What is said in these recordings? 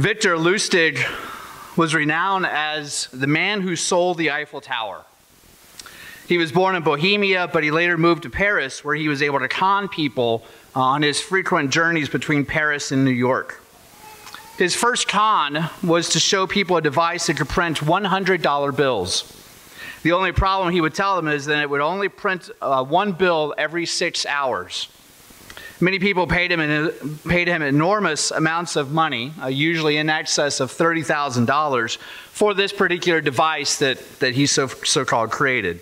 Victor Lustig was renowned as the man who sold the Eiffel Tower. He was born in Bohemia, but he later moved to Paris, where he was able to con people on his frequent journeys between Paris and New York. His first con was to show people a device that could print $100 bills. The only problem, he would tell them, is that it would only print one bill every 6 hours. Many people paid him enormous amounts of money, usually in excess of $30,000, for this particular device that he so-called created.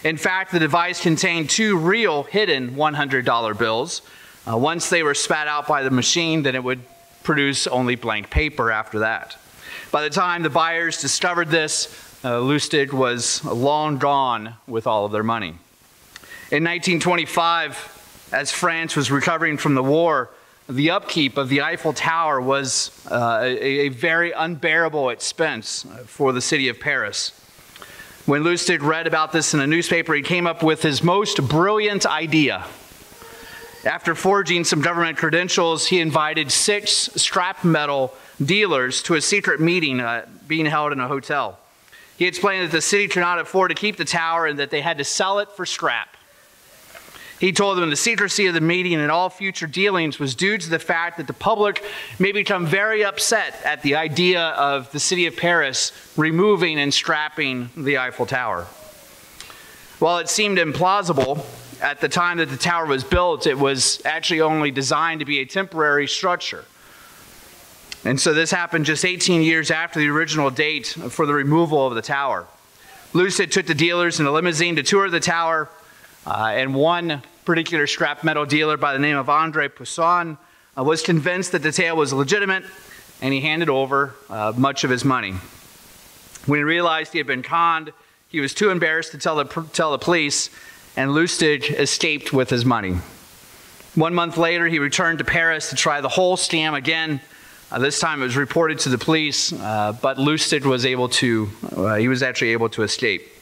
In fact, the device contained two real hidden $100 bills. Once they were spat out by the machine, then it would produce only blank paper after that. By the time the buyers discovered this, Lustig was long gone with all of their money. In 1925, as France was recovering from the war, the upkeep of the Eiffel Tower was a very unbearable expense for the city of Paris. When Lustig read about this in a newspaper, he came up with his most brilliant idea. After forging some government credentials, he invited 6 scrap metal dealers to a secret meeting being held in a hotel. He explained that the city could not afford to keep the tower and that they had to sell it for scrap. He told them the secrecy of the meeting and all future dealings was due to the fact that the public may become very upset at the idea of the city of Paris removing and scrapping the Eiffel Tower. While it seemed implausible, at the time that the tower was built, it was actually only designed to be a temporary structure. And so this happened just 18 years after the original date for the removal of the tower. Lustig took the dealers in a limousine to tour the tower, and one particular scrap metal dealer by the name of André Poussin was convinced that the tale was legitimate, and he handed over much of his money. When he realized he had been conned, he was too embarrassed to tell the police, and Lustig escaped with his money. 1 month later, he returned to Paris to try the whole scam again. This time it was reported to the police, but Lustig was actually able to escape.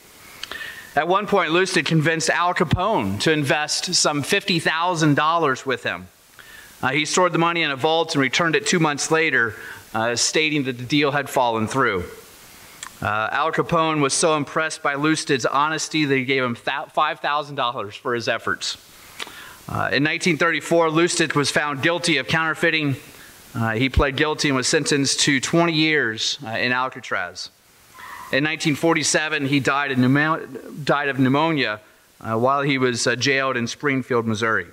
At one point, Lustig convinced Al Capone to invest some $50,000 with him. He stored the money in a vault and returned it 2 months later, stating that the deal had fallen through. Al Capone was so impressed by Lustig's honesty that he gave him $5,000 for his efforts. In 1934, Lustig was found guilty of counterfeiting. He pled guilty and was sentenced to 20 years in Alcatraz. In 1947, he died of pneumonia while he was jailed in Springfield, Missouri.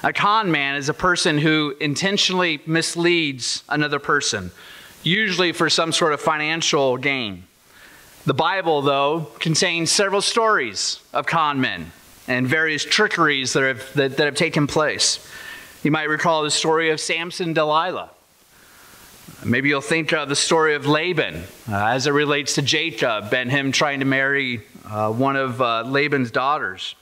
A con man is a person who intentionally misleads another person, usually for some sort of financial gain. The Bible, though, contains several stories of con men and various trickeries that have taken place. You might recall the story of Samson and Delilah. Maybe you'll think of the story of Laban as it relates to Jacob and him trying to marry one of Laban's daughters.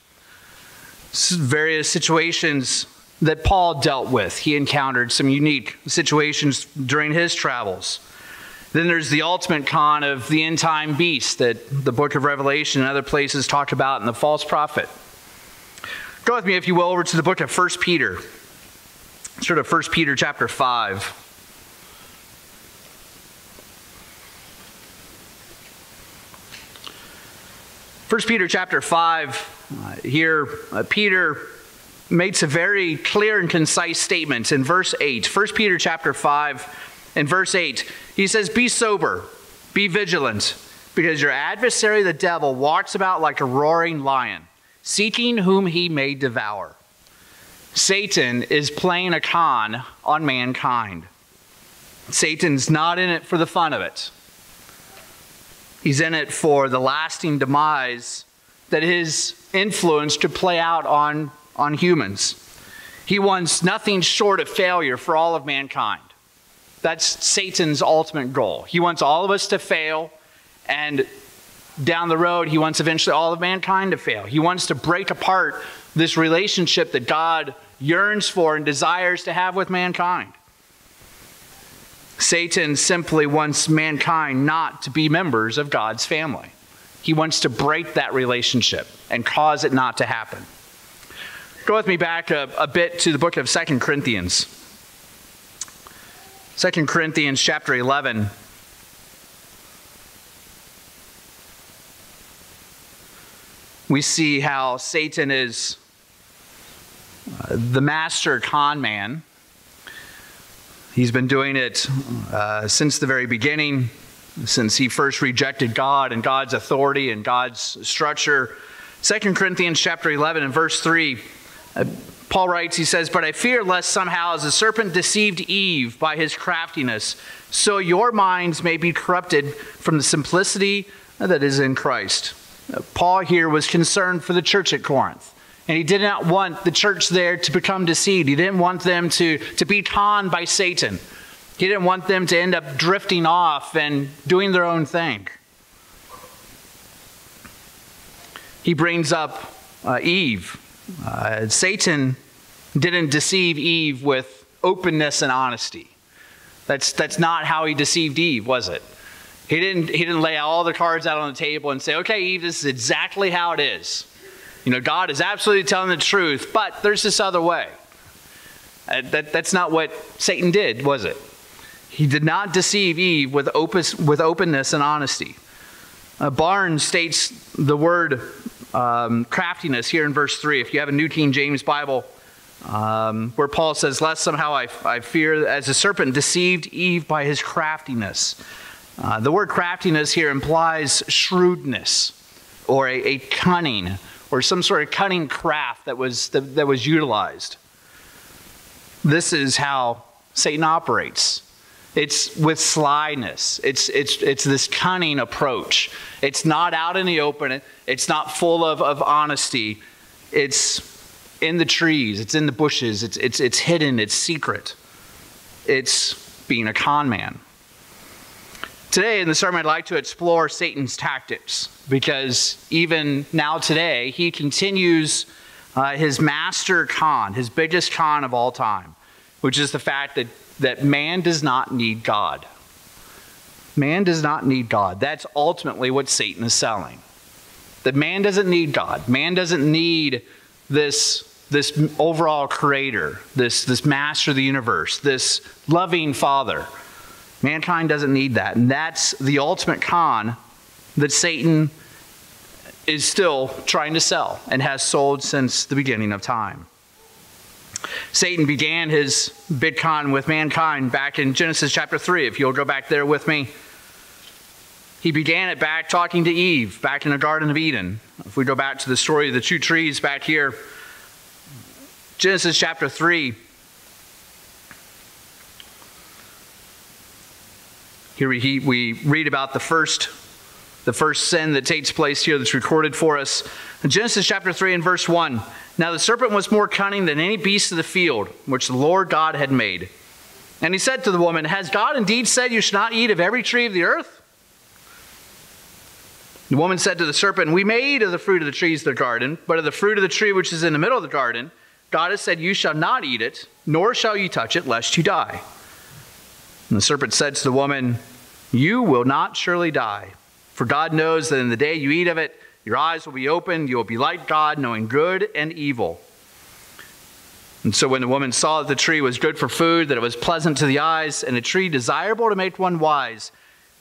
Various situations that Paul dealt with. He encountered some unique situations during his travels. Then there's the ultimate con of the end-time beast that the book of Revelation and other places talk about in the false prophet. Go with me, if you will, over to the book of 1 Peter. Sort of 1 Peter chapter 5. 1 Peter chapter 5, here Peter makes a very clear and concise statement in verse 8. 1 Peter chapter 5 and verse 8, he says, "Be sober, be vigilant, because your adversary the devil walks about like a roaring lion, seeking whom he may devour." Satan is playing a con on mankind. Satan's not in it for the fun of it. He's in it for the lasting demise that his influence could play out on humans. He wants nothing short of failure for all of mankind. That's Satan's ultimate goal. He wants all of us to fail, and down the road, he wants eventually all of mankind to fail. He wants to break apart this relationship that God yearns for and desires to have with mankind. Satan simply wants mankind not to be members of God's family. He wants to break that relationship and cause it not to happen. Go with me back a bit to the book of 2 Corinthians. 2 Corinthians chapter 11. We see how Satan is the master con man. He's been doing it since the very beginning, since he first rejected God and God's authority and God's structure. 2 Corinthians chapter 11 and verse 3, Paul writes, he says, "But I fear lest somehow as the serpent deceived Eve by his craftiness, so your minds may be corrupted from the simplicity that is in Christ." Paul here was concerned for the church at Corinth. And he did not want the church there to become deceived. He didn't want them to be conned by Satan. He didn't want them to end up drifting off and doing their own thing. He brings up Eve. Satan didn't deceive Eve with openness and honesty. That's not how he deceived Eve, was it? He didn't lay all the cards out on the table and say, "Okay, Eve, this is exactly how it is. You know, God is absolutely telling the truth, but there's this other way." That's not what Satan did, was it? He did not deceive Eve with openness and honesty. Barnes states the word craftiness here in verse 3. If you have a New King James Bible, where Paul says, "Lest somehow I fear as the serpent deceived Eve by his craftiness." The word craftiness here implies shrewdness or a cunning, or some sort of cunning craft that was utilized. This is how Satan operates. It's with slyness. It's this cunning approach. It's not out in the open. It's not full of honesty. It's in the trees. It's in the bushes. It's hidden. It's secret. It's being a con man. Today in the sermon, I'd like to explore Satan's tactics, because even now today, he continues his master con, his biggest con of all time, which is the fact that man does not need God. Man does not need God. That's ultimately what Satan is selling. That man doesn't need God. Man doesn't need this overall creator, this master of the universe, this loving father. Mankind doesn't need that. And that's the ultimate con that Satan is still trying to sell and has sold since the beginning of time. Satan began his big con with mankind back in Genesis chapter 3. If you'll go back there with me. He began it back talking to Eve back in the Garden of Eden. If we go back to the story of the two trees back here, Genesis chapter 3. Here we read about the first sin that takes place here that's recorded for us. In Genesis chapter 3 and verse 1. "Now the serpent was more cunning than any beast of the field, which the Lord God had made. And he said to the woman, 'Has God indeed said you should not eat of every tree of the earth?' The woman said to the serpent, 'We may eat of the fruit of the trees of the garden, but of the fruit of the tree which is in the middle of the garden, God has said, you shall not eat it, nor shall you touch it, lest you die.' And the serpent said to the woman, 'You will not surely die, for God knows that in the day you eat of it, your eyes will be opened, you will be like God, knowing good and evil.' And so when the woman saw that the tree was good for food, that it was pleasant to the eyes, and a tree desirable to make one wise,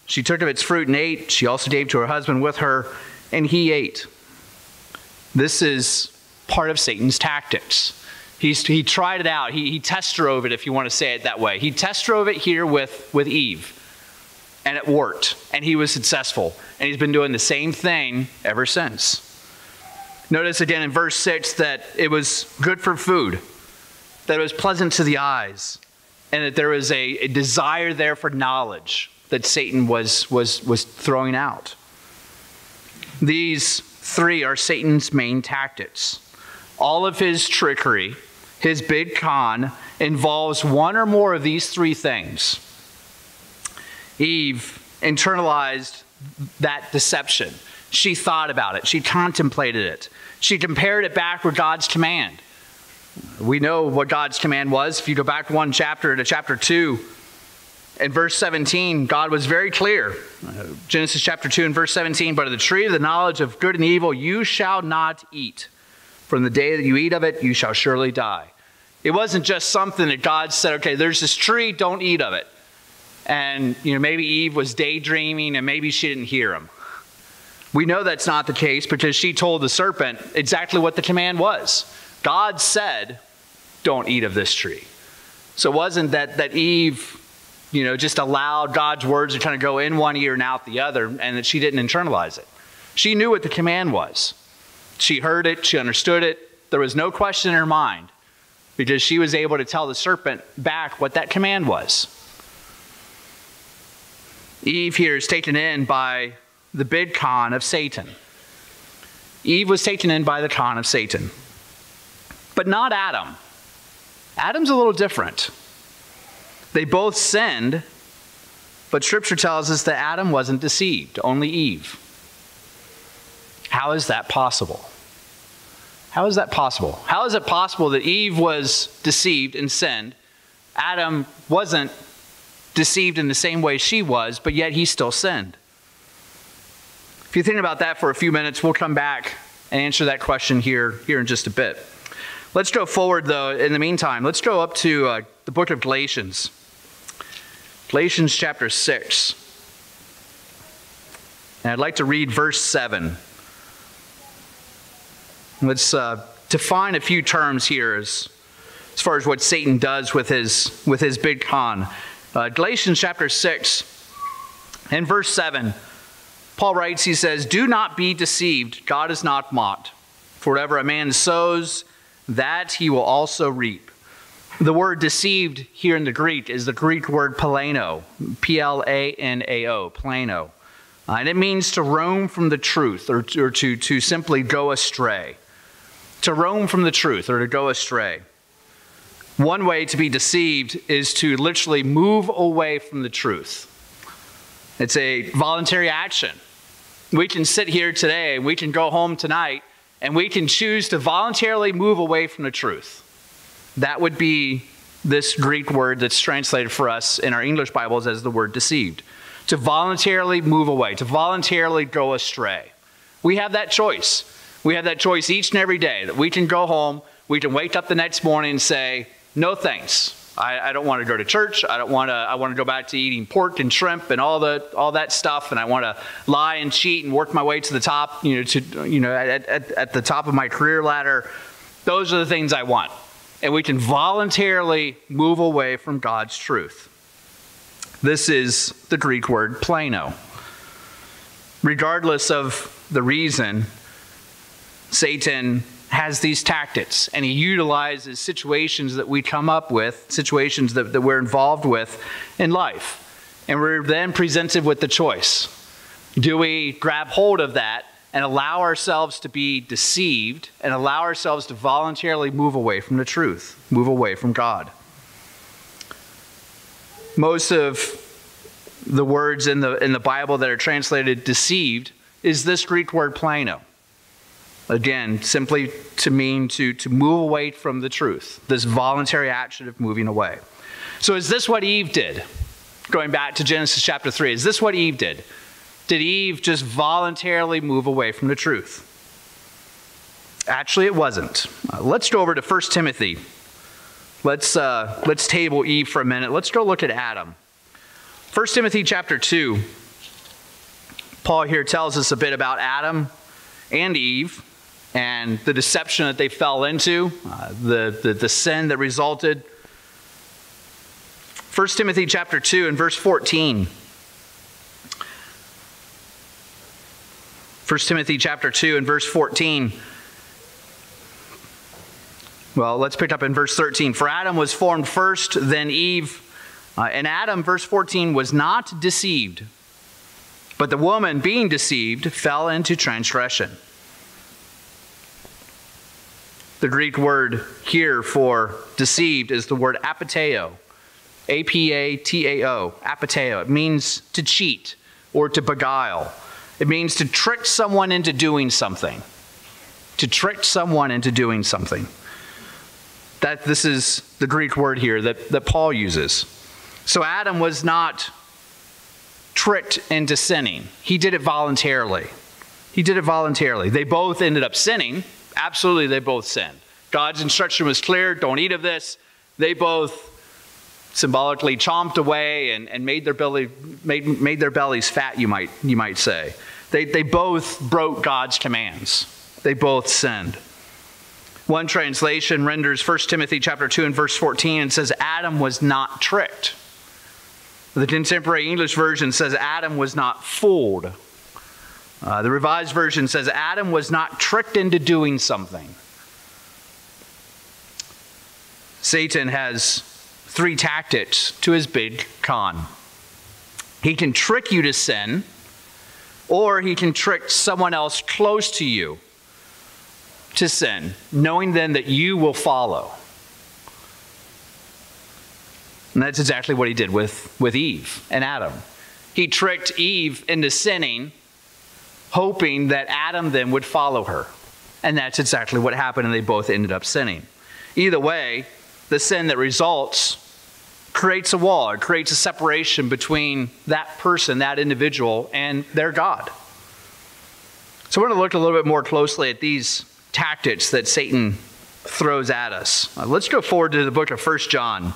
she took of its fruit and ate. She also gave to her husband with her, and he ate." This is part of Satan's tactics. He tried it out. He test drove it, if you want to say it that way. He test drove it here with Eve. And it worked. And he was successful. And he's been doing the same thing ever since. Notice again in verse 6 that it was good for food. That it was pleasant to the eyes. And that there was a desire there for knowledge that Satan was throwing out. These three are Satan's main tactics. All of his trickery, his big con, involves one or more of these three things. Eve internalized that deception. She thought about it. She contemplated it. She compared it back with God's command. We know what God's command was. If you go back one chapter to chapter 2, in verse 17, God was very clear. Genesis chapter 2 and verse 17, "But of the tree of the knowledge of good and evil you shall not eat. From the day that you eat of it, you shall surely die." It wasn't just something that God said, okay, there's this tree, don't eat of it. and maybe Eve was daydreaming and maybe she didn't hear him. We know that's not the case because she told the serpent exactly what the command was. God said, don't eat of this tree. So it wasn't that Eve just allowed God's words to kind of go in one ear and out the other, and that she didn't internalize it. She knew what the command was. She heard it, she understood it. There was no question in her mind because she was able to tell the serpent back what that command was. Eve here is taken in by the big con of Satan. Eve was taken in by the con of Satan. But not Adam. Adam's a little different. They both sinned, but Scripture tells us that Adam wasn't deceived, only Eve. How is that possible? How is that possible? How is it possible that Eve was deceived and sinned? Adam wasn't deceived in the same way she was, but yet he still sinned. If you think about that for a few minutes, we'll come back and answer that question here in just a bit. Let's go forward, though, in the meantime. Let's go up to the book of Galatians. Galatians chapter 6. And I'd like to read verse 7. Let's define a few terms here as far as what Satan does with his big con. Galatians chapter 6 and verse 7. Paul writes, he says, "Do not be deceived, God is not mocked. For whatever a man sows, that he will also reap." The word deceived here in the Greek is the Greek word plano, P-L-A-N-A-O, plano. And it means to roam from the truth or to simply go astray. To roam from the truth or to go astray. One way to be deceived is to literally move away from the truth. It's a voluntary action. We can sit here today, we can go home tonight, and we can choose to voluntarily move away from the truth. That would be this Greek word that's translated for us in our English Bibles as the word deceived. To voluntarily move away, to voluntarily go astray. We have that choice. We have that choice each and every day that we can go home, we can wake up the next morning and say, no thanks. I don't want to go to church. I want to go back to eating pork and shrimp and all that stuff, and I want to lie and cheat and work my way to the top, at the top of my career ladder. Those are the things I want. And we can voluntarily move away from God's truth. This is the Greek word plano. Regardless of the reason, Satan has these tactics, and he utilizes situations that we come up with, situations that we're involved with in life. And we're then presented with the choice. Do we grab hold of that and allow ourselves to be deceived and allow ourselves to voluntarily move away from the truth, move away from God? Most of the words in the Bible that are translated deceived is this Greek word plano. Again, simply to mean to move away from the truth, this voluntary action of moving away. So is this what Eve did? Going back to Genesis chapter 3, is this what Eve did? Did Eve just voluntarily move away from the truth? Actually, it wasn't. Let's go over to 1 Timothy. Let's table Eve for a minute. Let's go look at Adam. 1 Timothy chapter 2. Paul here tells us a bit about Adam and Eve and the deception that they fell into, the sin that resulted. 1 Timothy chapter 2 and verse 14. 1 Timothy chapter 2 and verse 14. Well, let's pick up in verse 13. For Adam was formed first, then Eve. And Adam, verse 14, was not deceived. But the woman, being deceived, fell into transgression. The Greek word here for deceived is the word apateo. A-P-A-T-A-O. Apateo. It means to cheat or to beguile. It means to trick someone into doing something. To trick someone into doing something. This is the Greek word here that Paul uses. So Adam was not tricked into sinning. He did it voluntarily. He did it voluntarily. They both ended up sinning. Absolutely, they both sinned. God's instruction was clear, don't eat of this. They both symbolically chomped away and made their bellies fat, you might say. They both broke God's commands. They both sinned. One translation renders 1 Timothy chapter 2 and verse 14 and says, Adam was not tricked. The Contemporary English Version says Adam was not fooled. The Revised Version says Adam was not tricked into doing something. Satan has 3 tactics to his big con. He can trick you to sin, or he can trick someone else close to you to sin, knowing then that you will follow. And that's exactly what he did with Eve and Adam. He tricked Eve into sinning, hoping that Adam then would follow her. And that's exactly what happened, and they both ended up sinning. Either way, the sin that results creates a wall. It creates a separation between that person, that individual, and their God. So we're going to look a little bit more closely at these tactics that Satan throws at us. Let's go forward to the book of 1 John.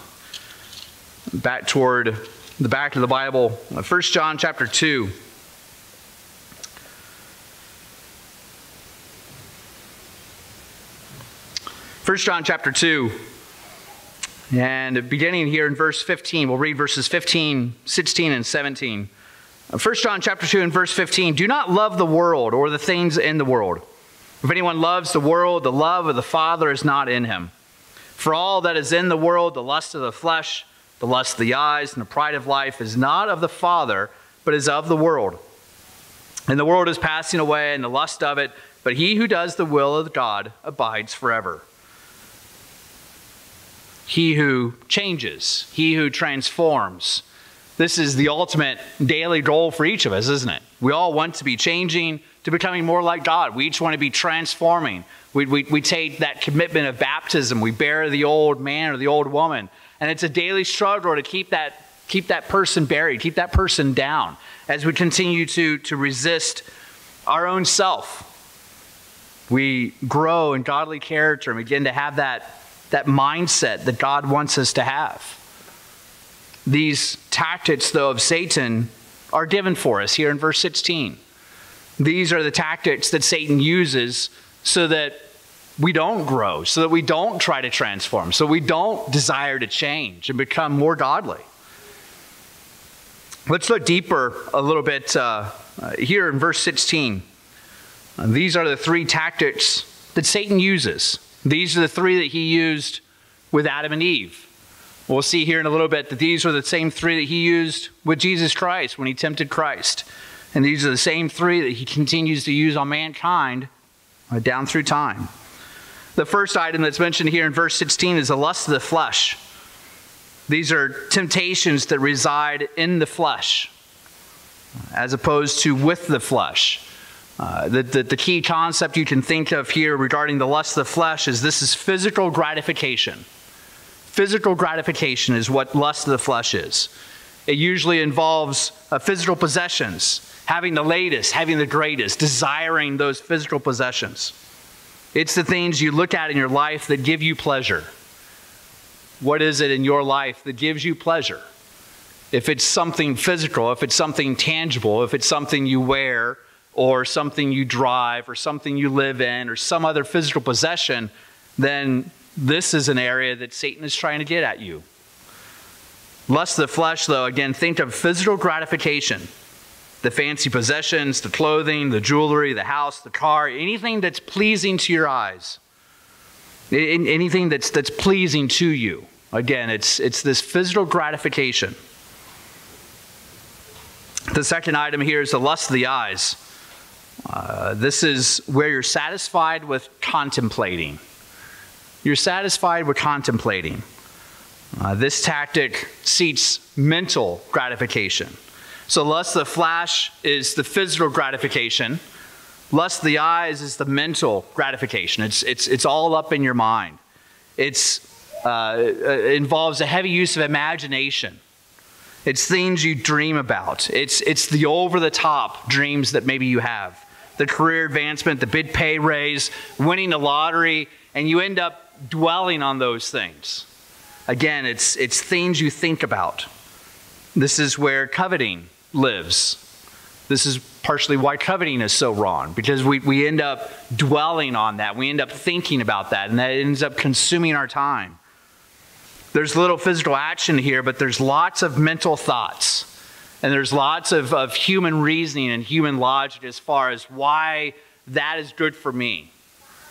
Back toward the back of the Bible. 1 John chapter 2. First John chapter 2, and beginning here in verse 15, we'll read verses 15, 16, and 17. 1 John chapter 2 and verse 15, do not love the world or the things in the world. If anyone loves the world, the love of the Father is not in him. For all that is in the world, the lust of the flesh, the lust of the eyes, and the pride of life is not of the Father, but is of the world. And the world is passing away, and the lust of it, but he who does the will of God abides forever. He who changes, he who transforms. This is the ultimate daily goal for each of us, isn't it? We all want to be changing to becoming more like God. We each want to be transforming. We take that commitment of baptism. We bear the old man or the old woman. And it's a daily struggle to keep that person buried, keep that person down as we continue to resist our own self. We grow in godly character and begin to have that mindset that God wants us to have. These tactics, though, of Satan are given for us here in verse 16. These are the tactics that Satan uses so that we don't grow, so that we don't try to transform, so we don't desire to change and become more godly. Let's look deeper a little bit here in verse 16. These are the 3 tactics that Satan uses. These are the 3 that he used with Adam and Eve. We'll see here in a little bit that these are the same 3 that he used with Jesus Christ when he tempted Christ. And these are the same 3 that he continues to use on mankind down through time. The first item that's mentioned here in verse 16 is the lust of the flesh. These are temptations that reside in the flesh as opposed to with the flesh. The key concept you can think of here regarding the lust of the flesh is this is physical gratification. Physical gratification is what lust of the flesh is. It usually involves physical possessions, having the latest, having the greatest, desiring those physical possessions. It's the things you look at in your life that give you pleasure. What is it in your life that gives you pleasure? If it's something physical, if it's something tangible, if it's something you wear, or something you drive, or something you live in, or some other physical possession, then this is an area that Satan is trying to get at you. Lust of the flesh, though, again, think of physical gratification. The fancy possessions, the clothing, the jewelry, the house, the car, anything that's pleasing to your eyes. Anything that's pleasing to you. Again, it's this physical gratification. The second item here is the lust of the eyes. This is where you're satisfied with contemplating. You're satisfied with contemplating. This tactic seeks mental gratification. So lust of the flesh is the physical gratification. Lust of the eyes is the mental gratification. It's all up in your mind. It involves a heavy use of imagination. It's things you dream about. It's the over-the-top dreams that maybe you have. The career advancement, the big pay raise, winning the lottery, and you end up dwelling on those things. Again, it's things you think about. This is where coveting lives. This is partially why coveting is so wrong, because we end up dwelling on that. We end up thinking about that, and that ends up consuming our time. There's little physical action here, but there's lots of mental thoughts. And there's lots of human reasoning and human logic as far as why that is good for me.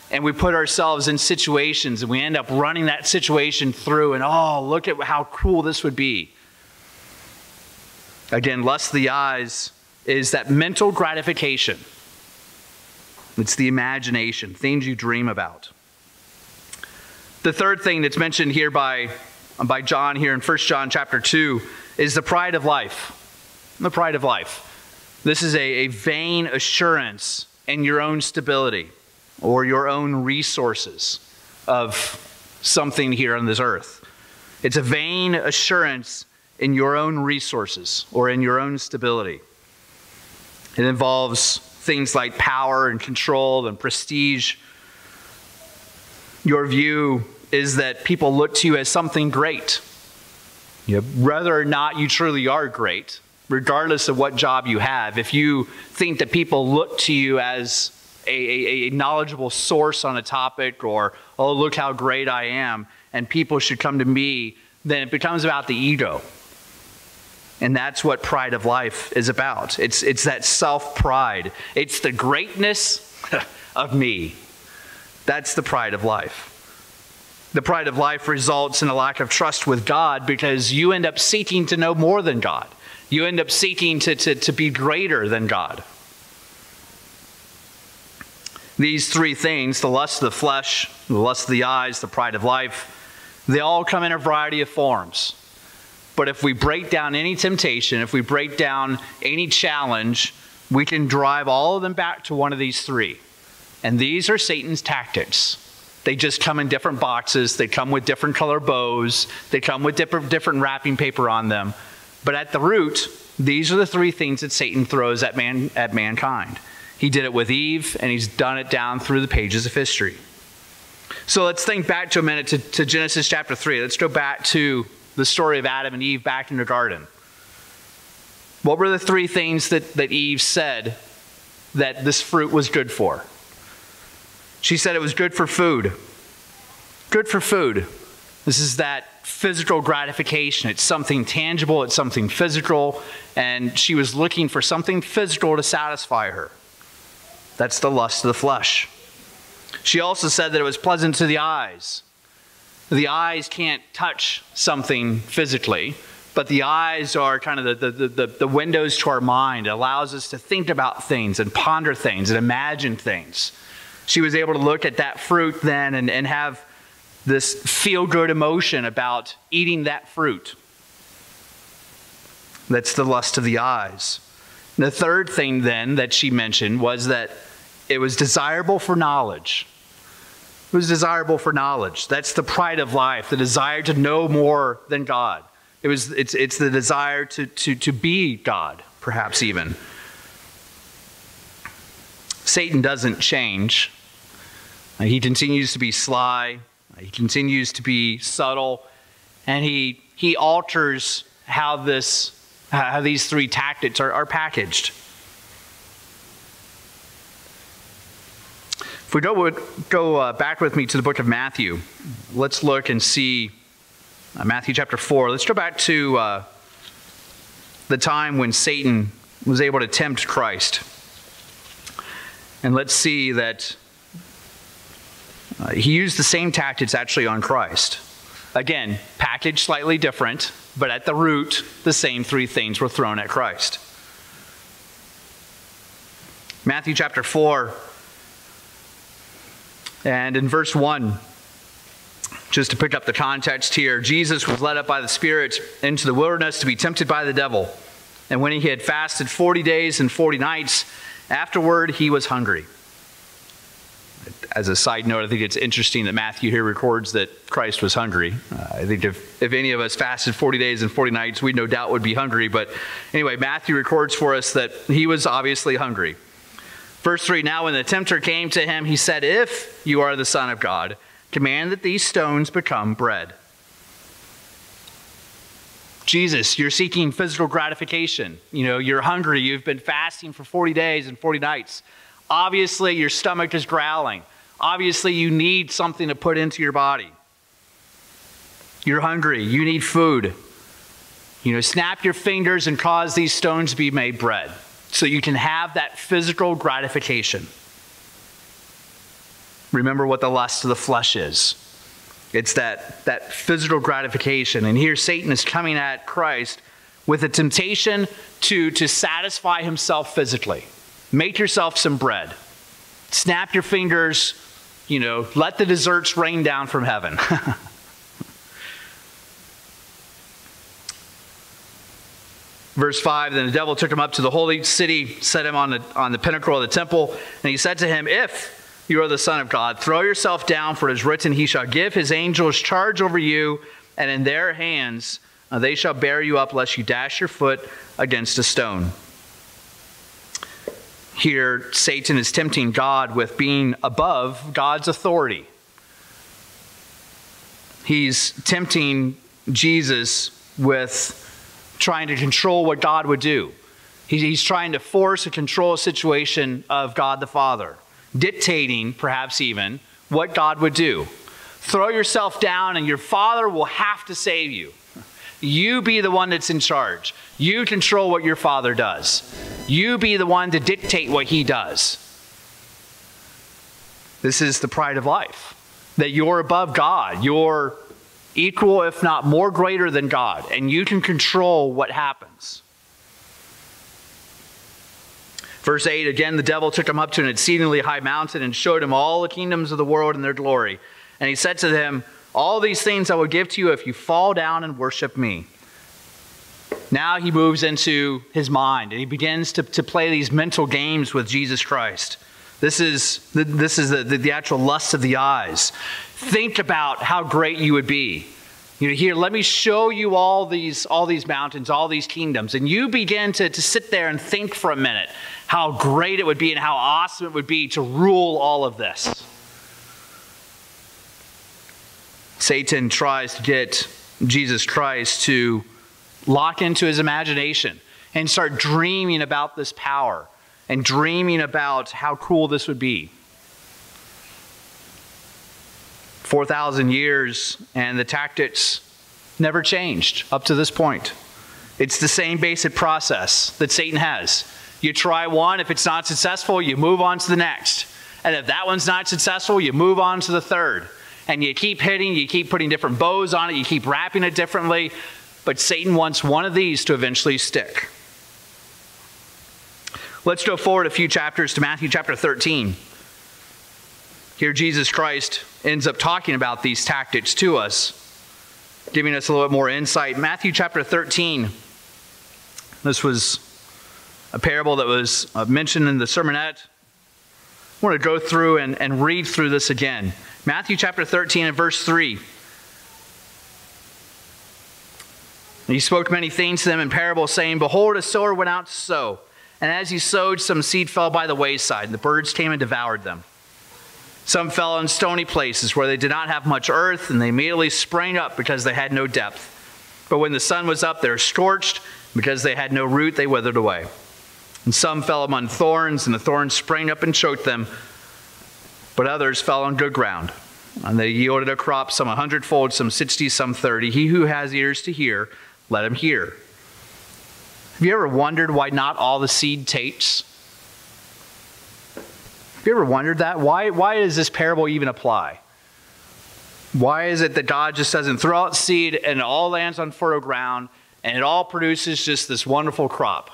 And we put ourselves in situations, and we end up running that situation through, and oh, look at how cool this would be. Again, lust of the eyes is that mental gratification. It's the imagination, things you dream about. The third thing that's mentioned here by John here in 1 John chapter 2 is the pride of life. The pride of life. This is a vain assurance in your own stability or your own resources of something here on this earth. It's a vain assurance in your own resources or in your own stability. It involves things like power and control and prestige. Your view is that people look to you as something great. Whether or not you truly are great, regardless of what job you have, if you think that people look to you as a knowledgeable source on a topic, or, oh, look how great I am, and people should come to me, then it becomes about the ego. And that's what pride of life is about. It's that self-pride. It's the greatness of me. That's the pride of life. The pride of life results in a lack of trust with God, because you end up seeking to know more than God. You end up seeking to be greater than God. These three things, the lust of the flesh, the lust of the eyes, the pride of life, they all come in a variety of forms. But if we break down any temptation, if we break down any challenge, we can drive all of them back to one of these three. And these are Satan's tactics. They just come in different boxes. They come with different color bows. They come with different wrapping paper on them. But at the root, these are the three things that Satan throws at mankind. He did it with Eve, and he's done it down through the pages of history. So let's think back to a minute to Genesis chapter 3. Let's go back to the story of Adam and Eve back in the garden. What were the three things that Eve said that this fruit was good for? She said it was good for food. Good for food. This is that physical gratification. It's something tangible. It's something physical. And she was looking for something physical to satisfy her. That's the lust of the flesh. She also said that it was pleasant to the eyes. The eyes can't touch something physically, but the eyes are kind of the windows to our mind. It allows us to think about things and ponder things and imagine things. She was able to look at that fruit then and have this feel-good emotion about eating that fruit. That's the lust of the eyes. And the third thing then that she mentioned was that it was desirable for knowledge. It was desirable for knowledge. That's the pride of life, the desire to know more than God. It's the desire to be God, perhaps even. Satan doesn't change. He continues to be sly. He continues to be subtle. And he alters how these three tactics are packaged. If we go back with me to the book of Matthew, let's look and see Matthew chapter 4. Let's go back to the time when Satan was able to tempt Christ. And let's see that he used the same tactics actually on Christ. Again, packaged slightly different, but at the root, the same three things were thrown at Christ. Matthew chapter 4. And in verse 1, just to pick up the context here, Jesus was led up by the Spirit into the wilderness to be tempted by the devil. And when he had fasted 40 days and 40 nights, afterward he was hungry. As a side note, I think it's interesting that Matthew here records that Christ was hungry. I think if any of us fasted 40 days and 40 nights, we no doubt would be hungry. But anyway, Matthew records for us that he was obviously hungry. Verse 3, now when the tempter came to him, he said, if you are the Son of God, command that these stones become bread. Jesus, you're seeking physical gratification. You're hungry. You've been fasting for 40 days and 40 nights. Obviously, your stomach is growling. Obviously, you need something to put into your body. You're hungry. You need food. Snap your fingers and cause these stones to be made bread so you can have that physical gratification. Remember what the lust of the flesh is. It's that physical gratification. And here Satan is coming at Christ with a temptation to satisfy himself physically. Make yourself some bread. Snap your fingers. Let the desserts rain down from heaven. Verse 5, then the devil took him up to the holy city, set him on the pinnacle of the temple, and he said to him, if you are the Son of God, throw yourself down, for it is written, he shall give his angels charge over you, and in their hands they shall bear you up, lest you dash your foot against a stone. Here, Satan is tempting God with being above God's authority. He's tempting Jesus with trying to control what God would do. He's trying to force and control a situation of God the Father, dictating, perhaps even, what God would do. Throw yourself down and your Father will have to save you. You be the one that's in charge. You control what your Father does. You be the one to dictate what he does. This is the pride of life, that you're above God. You're equal, if not more greater than God, and you can control what happens. Verse 8, again, the devil took him up to an exceedingly high mountain and showed him all the kingdoms of the world and their glory. And he said to him, all these things I will give to you if you fall down and worship me. Now he moves into his mind, and he begins to play these mental games with Jesus Christ. This is the actual lust of the eyes. Think about how great you would be. Here, let me show you all these mountains, all these kingdoms. And you begin to sit there and think for a minute how great it would be and how awesome it would be to rule all of this. Satan tries to get Jesus Christ to lock into his imagination and start dreaming about this power and dreaming about how cool this would be. 4,000 years, and the tactics never changed up to this point. It's the same basic process that Satan has. You try one, if it's not successful, you move on to the next. And if that one's not successful, you move on to the third. And you keep hitting, you keep putting different bows on it, you keep wrapping it differently. But Satan wants one of these to eventually stick. Let's go forward a few chapters to Matthew chapter 13. Here Jesus Christ ends up talking about these tactics to us, giving us a little bit more insight. Matthew chapter 13, this was a parable that was mentioned in the sermonette. I want to go through and read through this again. Matthew chapter 13 and verse 3. He spoke many things to them in parables, saying, behold, a sower went out to sow. And as he sowed, some seed fell by the wayside, and the birds came and devoured them. Some fell on stony places where they did not have much earth, and they immediately sprang up because they had no depth. But when the sun was up, they were scorched. Because they had no root, they withered away. And some fell among thorns, and the thorns sprang up and choked them. But others fell on good ground, and they yielded a crop, some 100-fold, some 60, some 30. He who has ears to hear, let him hear. Have you ever wondered why not all the seed takes? Have you ever wondered that? Why does this parable even apply? Why is it that God just doesn't throw out seed and it all lands on fertile ground and it all produces just this wonderful crop?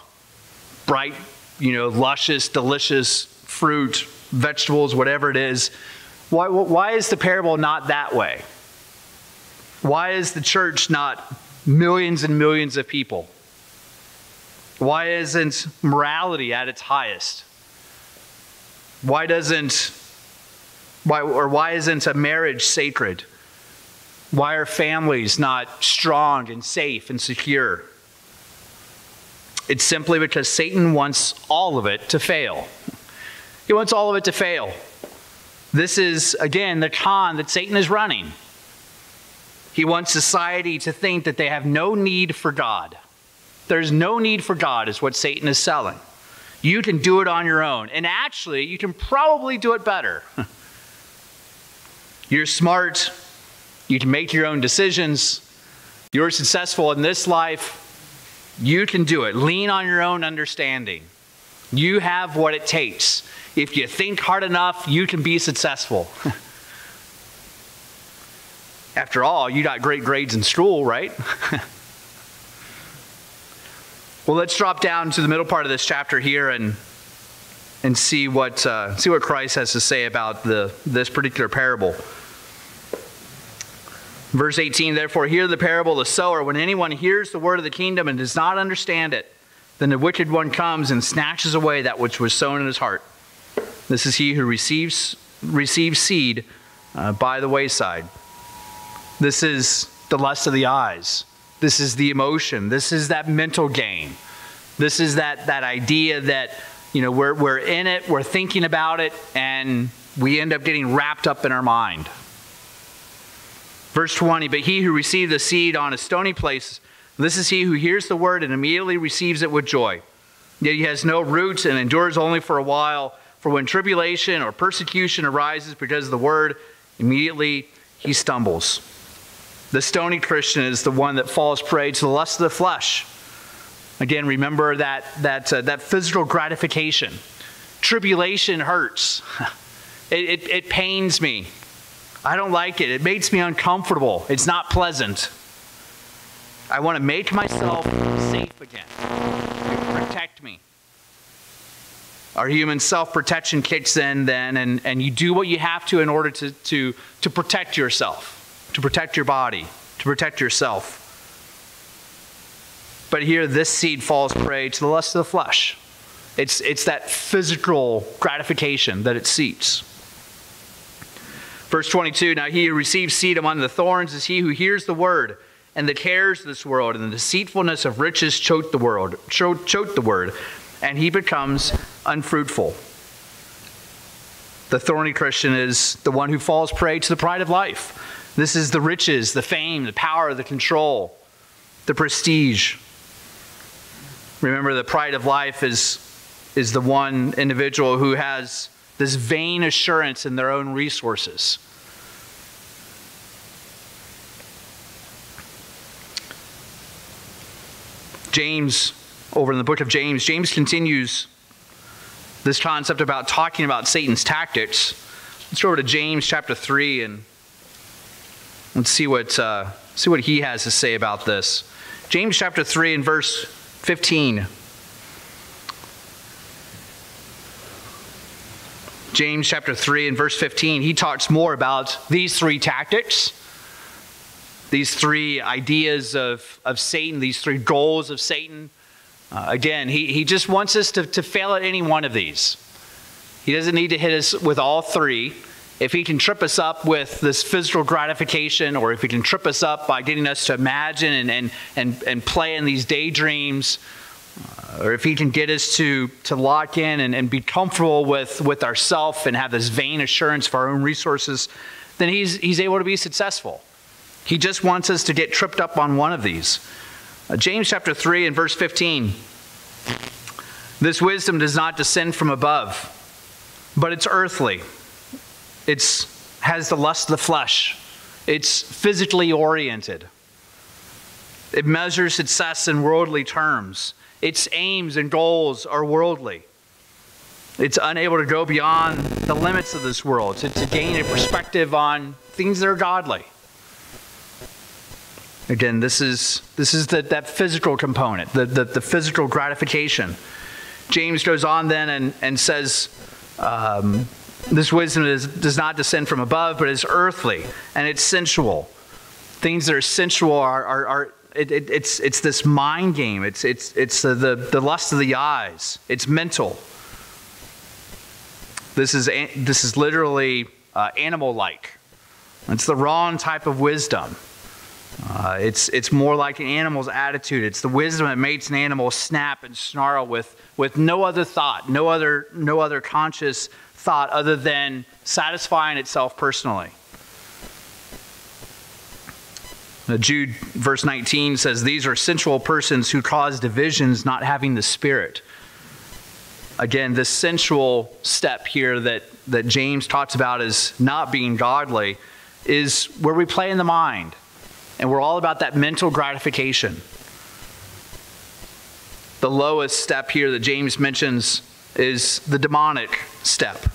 Bright, luscious, delicious fruit, vegetables, whatever it is. Why is the parable not that way? Why is the church not millions and millions of people? Why isn't morality at its highest? Why isn't a marriage sacred? Why are families not strong and safe and secure? It's simply because Satan wants all of it to fail. He wants all of it to fail. This is, again, the con that Satan is running. He wants society to think that they have no need for God. There's no need for God is what Satan is selling. You can do it on your own. And actually, you can probably do it better. You're smart. You can make your own decisions. You're successful in this life. You can do it. Lean on your own understanding. You have what it takes. If you think hard enough, you can be successful. After all, you got great grades in school, right? Well, let's drop down to the middle part of this chapter here and see what Christ has to say about this particular parable. Verse 18, therefore hear the parable of the sower. When anyone hears the word of the kingdom and does not understand it, then the wicked one comes and snatches away that which was sown in his heart. This is he who receives seed by the wayside. This is the lust of the eyes. This is the emotion. This is that mental game. This is that idea that, we're in it, we're thinking about it, and we end up getting wrapped up in our mind. Verse 20, but he who received the seed on a stony place, this is he who hears the word and immediately receives it with joy. Yet he has no roots and endures only for a while. For when tribulation or persecution arises because of the word, immediately he stumbles. The stony Christian is the one that falls prey to the lust of the flesh. Again, remember that physical gratification. Tribulation hurts. It pains me. I don't like it. It makes me uncomfortable. It's not pleasant. I want to make myself safe again. Protect me. Our human self-protection kicks in then, and you do what you have to in order to protect yourself, to protect your body, to protect yourself. But here, this seed falls prey to the lust of the flesh. It's that physical gratification that it seeks. Verse 22, now he who receives seed among the thorns is he who hears the word, and the cares of this world and the deceitfulness of riches choke the word, and he becomes unfruitful. The thorny Christian is the one who falls prey to the pride of life. This is the riches, the fame, the power, the control, the prestige. Remember, the pride of life is the one individual who has this vain assurance in their own resources. James, over in the book of James, James continues this concept about talking about Satan's tactics. Let's go over to James chapter 3 and let's see what he has to say about this. James chapter 3 and verse 15. James chapter 3 and verse 15, he talks more about these three tactics, these three ideas of Satan, these three goals of Satan. Again, he just wants us to fail at any one of these. He doesn't need to hit us with all three. If he can trip us up with this physical gratification, or if he can trip us up by getting us to imagine and play in these daydreams, or if he can get us to lock in and be comfortable with ourselves and have this vain assurance of our own resources, then he's able to be successful. He just wants us to get tripped up on one of these. James chapter 3 and verse 15. This wisdom does not descend from above, but it's earthly. It has the lust of the flesh. It's physically oriented. It measures success in worldly terms. Its aims and goals are worldly. It's unable to go beyond the limits of this world to gain a perspective on things that are godly. Again, this is that physical component, the physical gratification. James goes on then and says, this wisdom does not descend from above, but is earthly, and it's sensual. Things that are sensual it's this mind game. It's the lust of the eyes. It's mental. This is literally animal-like. It's the wrong type of wisdom. It's more like an animal's attitude. It's the wisdom that makes an animal snap and snarl with no other thought, no other conscious thought other than satisfying itself personally. Jude verse 19 says, these are sensual persons who cause divisions, not having the Spirit. Again, this sensual step here that James talks about as not being godly is where we play in the mind. And we're all about that mental gratification. The lowest step here that James mentions is the demonic step.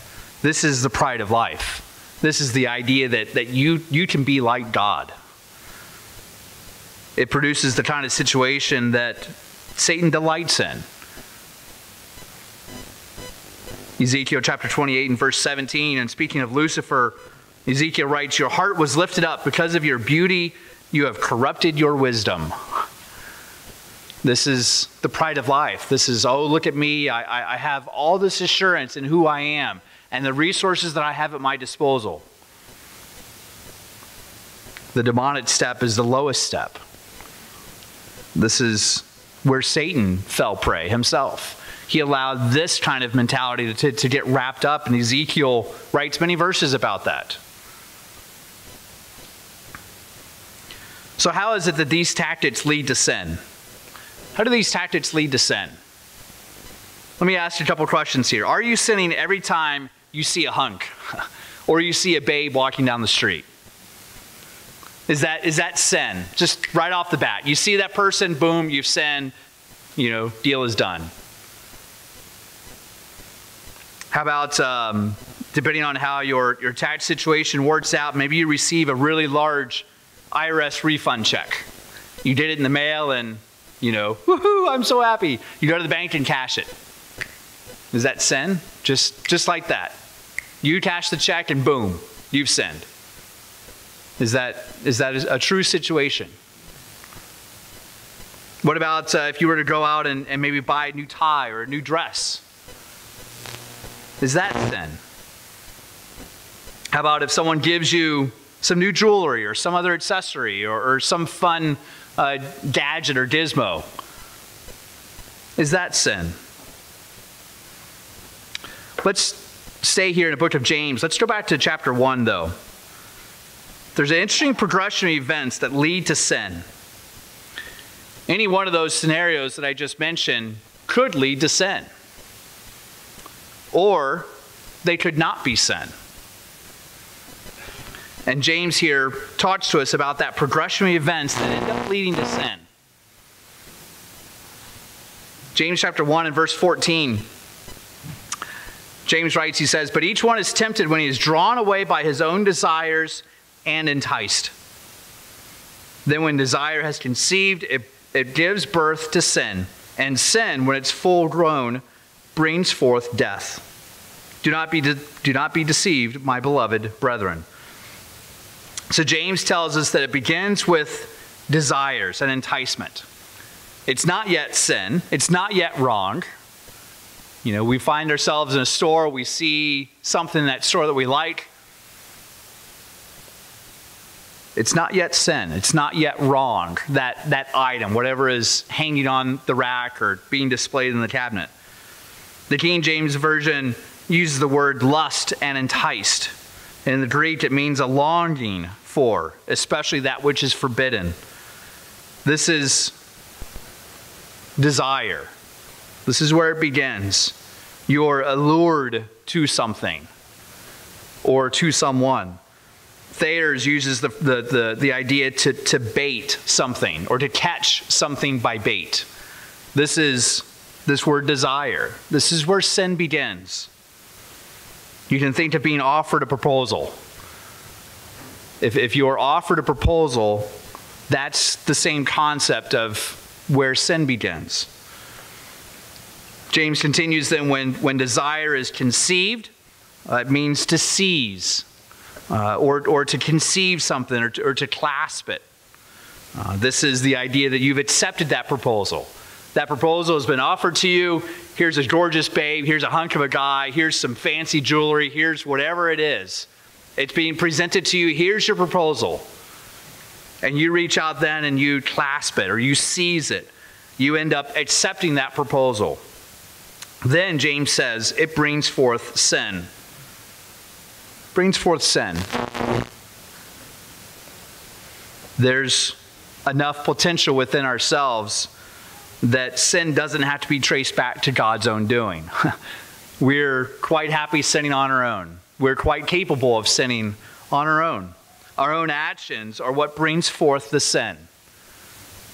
This is the pride of life. This is the idea that you can be like God. It produces the kind of situation that Satan delights in. Ezekiel chapter 28 and verse 17, and speaking of Lucifer, Ezekiel writes, your heart was lifted up because of your beauty. You have corrupted your wisdom. This is the pride of life. This is, oh, look at me. I have all this assurance in who I am and the resources that I have at my disposal. The demonic step is the lowest step. This is where Satan fell prey himself. He allowed this kind of mentality to get wrapped up, and Ezekiel writes many verses about that. So how is it that these tactics lead to sin? How do these tactics lead to sin? Let me ask you a couple questions here. Are you sinning every time you see a hunk or you see a babe walking down the street? Is that sin? Just right off the bat. You see that person, boom, you've sinned, deal is done. How about, depending on how your tax situation works out, maybe you receive a really large IRS refund check. You did it in the mail and, woohoo, I'm so happy. You go to the bank and cash it. Is that sin? Just like that. You cash the check and boom, you've sinned. Is that a true situation? What about if you were to go out and maybe buy a new tie or a new dress? Is that sin? How about if someone gives you some new jewelry or some other accessory or some fun gadget or gizmo? Is that sin? Let's stay here in the book of James. Let's go back to chapter 1, though. There's an interesting progression of events that lead to sin. Any one of those scenarios that I just mentioned could lead to sin. Or they could not be sin. And James here talks to us about that progression of events that end up leading to sin. James chapter 1 and verse 14. James writes, he says, but each one is tempted when he is drawn away by his own desires and enticed. Then when desire has conceived, it gives birth to sin. And sin, when it's full grown, brings forth death. Do not be deceived, my beloved brethren. So James tells us that it begins with desires and enticement. It's not yet sin. It's not yet wrong. We find ourselves in a store. We see something in that store that we like. It's not yet sin. It's not yet wrong, that item, whatever is hanging on the rack or being displayed in the cabinet. The King James Version uses the word lust and enticed. In the Greek, it means a longing for, especially that which is forbidden. This is desire. This is where it begins. You're allured to something or to someone. Thayers uses the idea to bait something or to catch something by bait. This is this word desire. This is where sin begins. You can think of being offered a proposal. If you are offered a proposal, that's the same concept of where sin begins. James continues then, when desire is conceived, it means to seize or to conceive something or to clasp it. This is the idea that you've accepted that proposal. That proposal has been offered to you. Here's a gorgeous babe. Here's a hunk of a guy. Here's some fancy jewelry. Here's whatever it is. It's being presented to you. Here's your proposal. And you reach out then and you clasp it or you seize it. You end up accepting that proposal. Then James says it brings forth sin. Brings forth sin. There's enough potential within ourselves that sin doesn't have to be traced back to God's own doing. We're quite happy sinning on our own. We're quite capable of sinning on our own. Our own actions are what brings forth the sin.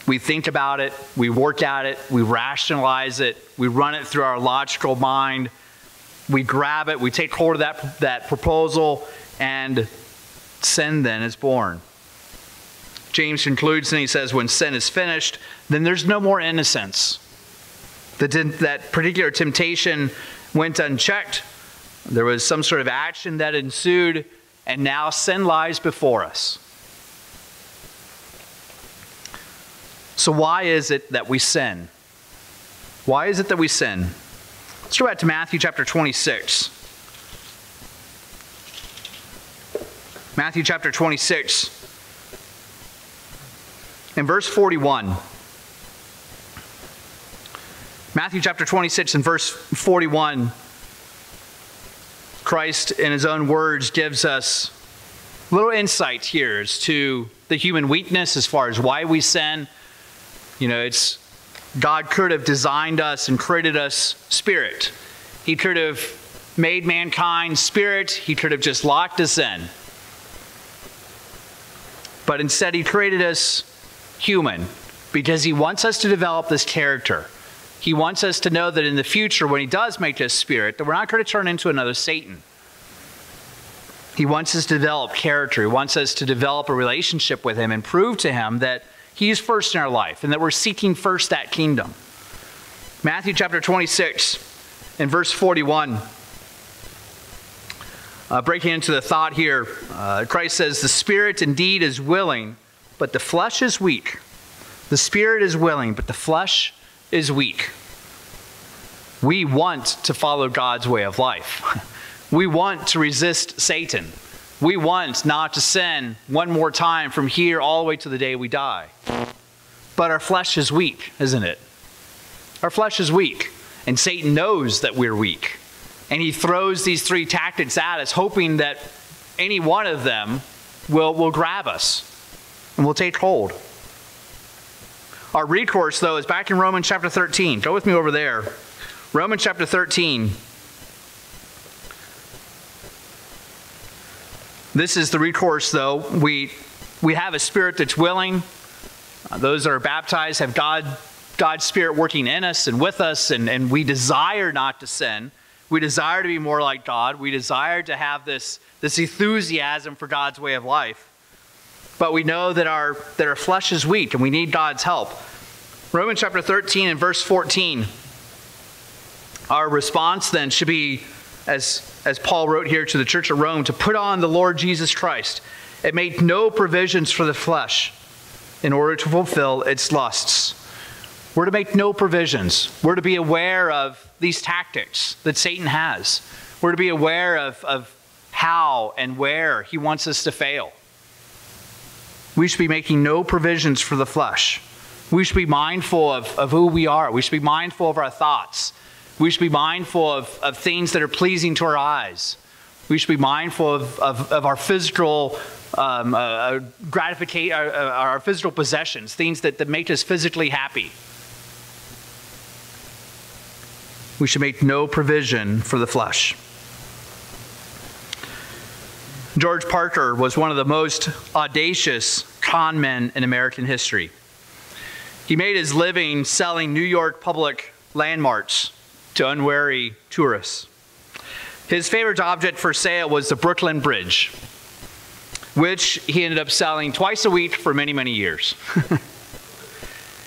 We think about it, we work at it, we rationalize it, we run it through our logical mind, we grab it, we take hold of that proposal, and sin then is born. James concludes and he says, when sin is finished, then there's no more innocence. That particular temptation went unchecked. There was some sort of action that ensued, and now sin lies before us. So why is it that we sin? Why is it that we sin? Let's go back to Matthew chapter 26. Matthew chapter 26, in verse 41. Matthew chapter 26 and verse 41, Christ in his own words gives us little insight here as to the human weakness as far as why we sin. You know, God could have designed us and created us spirit. He could have made mankind spirit. He could have just locked us in. But instead he created us human because he wants us to develop this character. He wants us to know that in the future, when he does make us spirit, that we're not going to turn into another Satan. He wants us to develop character. He wants us to develop a relationship with him and prove to him that he's first in our life and that we're seeking first that kingdom. Matthew chapter 26 and verse 41. Breaking into the thought here, Christ says, the spirit indeed is willing, but the flesh is weak. The spirit is willing, but the flesh is weak. We want to follow God's way of life. We want to resist Satan. We want not to sin one more time from here all the way to the day we die. But our flesh is weak, isn't it? Our flesh is weak, and Satan knows that we're weak. And he throws these three tactics at us, hoping that any one of them will grab us and will take hold. Our recourse, though, is back in Romans chapter 13. Go with me over there. Romans chapter 13. This is the recourse, though. We have a spirit that's willing. Those that are baptized have God's Spirit working in us and with us, and we desire not to sin. We desire to be more like God. We desire to have this enthusiasm for God's way of life. But we know that our flesh is weak and we need God's help. Romans chapter 13 and verse 14. Our response then should be, as Paul wrote here to the church of Rome, to put on the Lord Jesus Christ. It made no provisions for the flesh in order to fulfill its lusts. We're to make no provisions. We're to be aware of these tactics that Satan has. We're to be aware of how and where he wants us to fail. We should be making no provisions for the flesh. We should be mindful of who we are. We should be mindful of our thoughts. We should be mindful of things that are pleasing to our eyes. We should be mindful of our physical gratification, our physical possessions, things that make us physically happy. We should make no provision for the flesh. George Parker was one of the most audacious con men in American history. He made his living selling New York public landmarks to unwary tourists. His favorite object for sale was the Brooklyn Bridge, which he ended up selling twice a week for many, many years.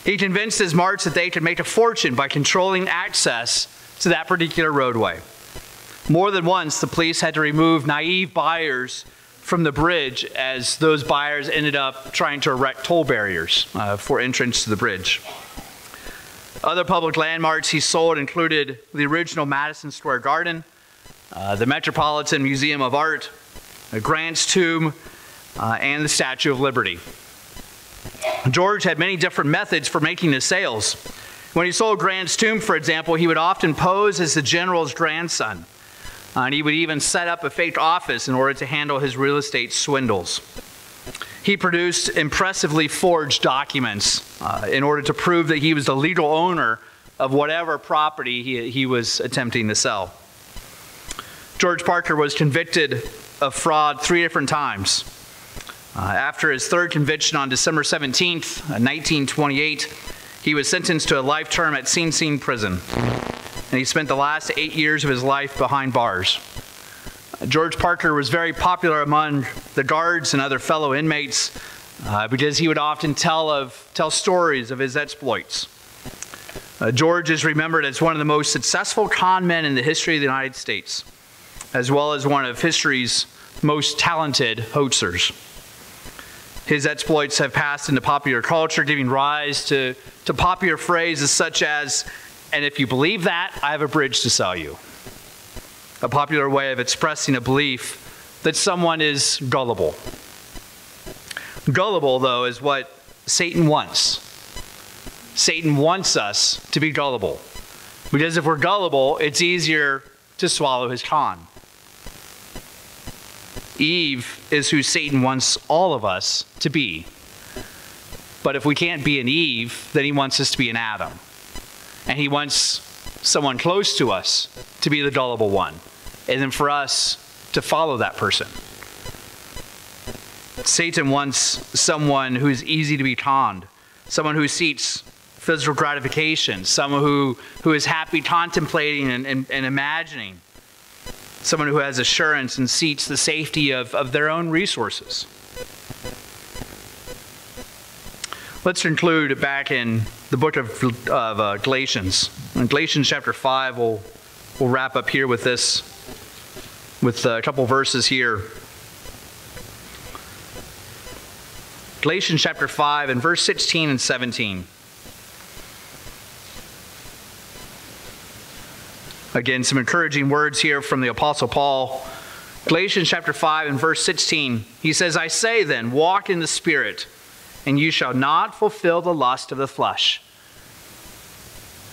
He convinced his marts that they could make a fortune by controlling access to that particular roadway. More than once, the police had to remove naive buyers from the bridge as those buyers ended up trying to erect toll barriers for entrance to the bridge. Other public landmarks he sold included the original Madison Square Garden, the Metropolitan Museum of Art, Grant's Tomb, and the Statue of Liberty. George had many different methods for making his sales. When he sold Grant's Tomb, for example, he would often pose as the general's grandson. And he would even set up a fake office in order to handle his real estate swindles. He produced impressively forged documents in order to prove that he was the legal owner of whatever property he was attempting to sell. George Parker was convicted of fraud 3 different times. After his third conviction on December 17th, 1928, he was sentenced to a life term at Sing Sing prison, and he spent the last 8 years of his life behind bars. George Parker was very popular among the guards and other fellow inmates because he would often tell stories of his exploits. George is remembered as one of the most successful con men in the history of the United States, as well as one of history's most talented hoaxers. His exploits have passed into popular culture, giving rise to popular phrases such as, "And if you believe that, I have a bridge to sell you." A popular way of expressing a belief that someone is gullible. Gullible, though, is what Satan wants. Satan wants us to be gullible, because if we're gullible, it's easier to swallow his con. Eve is who Satan wants all of us to be. But if we can't be an Eve, then he wants us to be an Adam. And he wants someone close to us to be the gullible one, and then for us to follow that person. Satan wants someone who's easy to be conned, someone who seeks physical gratification, someone who is happy contemplating and imagining, someone who has assurance and seeks the safety of their own resources. Let's conclude back in the book of Galatians. In Galatians chapter 5, we'll wrap up here with this, with a couple verses here. Galatians chapter 5 and verse 16 and 17. Again, some encouraging words here from the Apostle Paul. Galatians chapter 5 and verse 16, he says, "I say then, walk in the Spirit, and you shall not fulfill the lust of the flesh."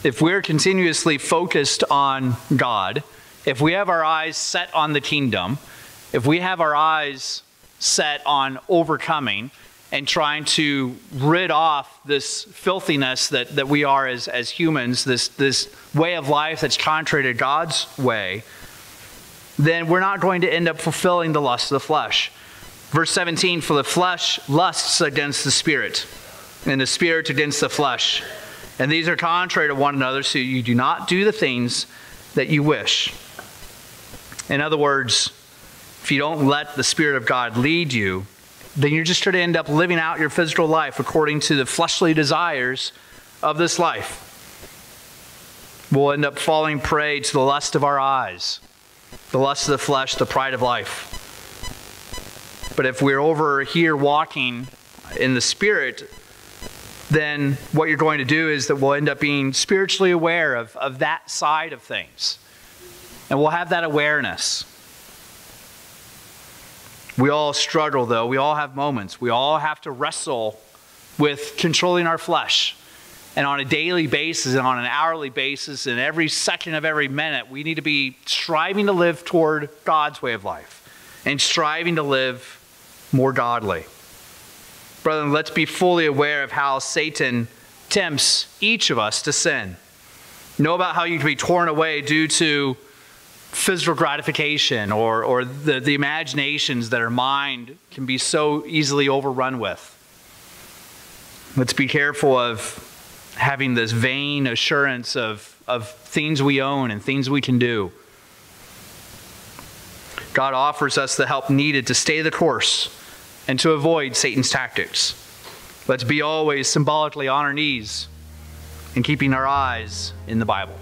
If we're continuously focused on God, if we have our eyes set on the kingdom, if we have our eyes set on overcoming and trying to rid off this filthiness that we are as humans, this way of life that's contrary to God's way, then we're not going to end up fulfilling the lust of the flesh. Verse 17, "For the flesh lusts against the Spirit, and the Spirit against the flesh. And these are contrary to one another, so you do not do the things that you wish." In other words, if you don't let the Spirit of God lead you, then you're just going to end up living out your physical life according to the fleshly desires of this life. We'll end up falling prey to the lust of our eyes, the lust of the flesh, the pride of life. But if we're over here walking in the Spirit, then what you're going to do is that we'll end up being spiritually aware of that side of things. And we'll have that awareness. We all struggle, though. We all have moments. We all have to wrestle with controlling our flesh. And on a daily basis and on an hourly basis and every second of every minute, we need to be striving to live toward God's way of life and striving to live more godly. Brethren, let's be fully aware of how Satan tempts each of us to sin. Know about how you can be torn away due to physical gratification or the imaginations that our mind can be so easily overrun with. Let's be careful of having this vain assurance of things we own and things we can do. God offers us the help needed to stay the course and to avoid Satan's tactics. Let's be always symbolically on our knees and keeping our eyes in the Bible.